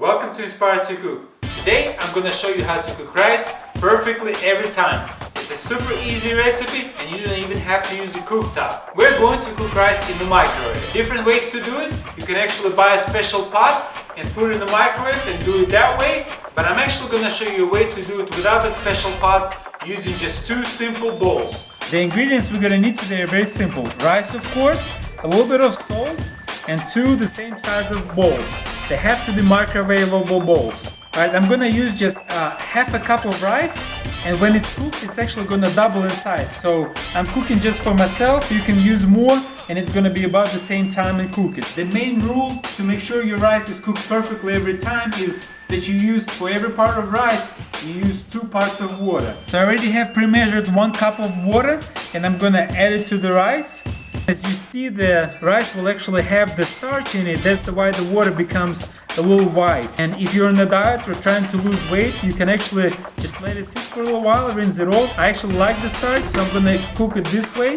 Welcome to Inspire to Cook. Today I'm going to show you how to cook rice perfectly every time. It's a super easy recipe and you don't even have to use a cooktop. We're going to cook rice in the microwave. Different ways to do it. You can actually buy a special pot and put it in the microwave and do it that way. But I'm actually going to show you a way to do it without that special pot using just two simple bowls. The ingredients we're going to need today are very simple. Rice, of course, a little bit of salt, and two the same size of bowls. They have to be microwavable bowls. Alright, I'm gonna use just half a cup of rice, and when it's cooked, it's actually gonna double in size. So I'm cooking just for myself. You can use more, and it's gonna be about the same time and cook it. The main rule to make sure your rice is cooked perfectly every time is that you use, for every part of rice, you use 2 parts of water. So I already have pre-measured 1 cup of water, and I'm gonna add it to the rice. As you see, the rice will actually have the starch in it. That's why the water becomes a little white. And if you're on a diet or trying to lose weight, you can actually just let it sit for a little while, rinse it off. I actually like the starch, so I'm gonna cook it this way.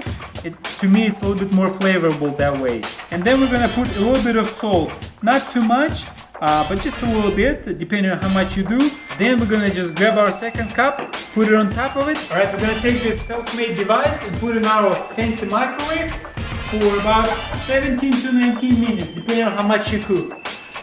To me, it's a little bit more flavorful that way. And then we're gonna put a little bit of salt. Not too much, but just a little bit, depending on how much you do. Then we're gonna just grab our 2nd cup, put it on top of it. Alright, we're gonna take this self-made device and put it in our fancy microwave for about 17 to 19 minutes, depending on how much you cook.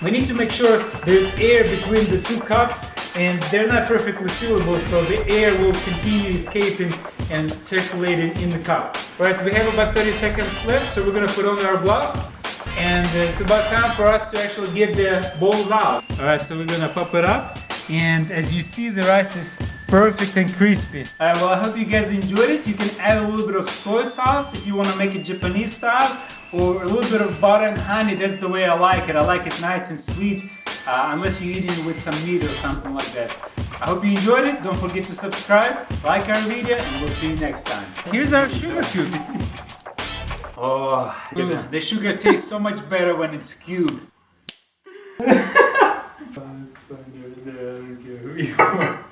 We need to make sure there's air between the 2 cups and they're not perfectly sealable, so the air will continue escaping and circulating in the cup. Alright, we have about 30 seconds left, so we're gonna put on our glove. And it's about time for us to actually get the bowls out. Alright, so we're gonna pop it up. And as you see, the rice is perfect and crispy. Alright, well, I hope you guys enjoyed it. You can add a little bit of soy sauce if you want to make it Japanese style, or a little bit of butter and honey. That's the way I like it. I like it nice and sweet, unless you're eating it with some meat or something like that. I hope you enjoyed it. Don't forget to subscribe, like our video, and we'll see you next time. Here's our sugar cube. Oh, the sugar tastes so much better when it's cubed.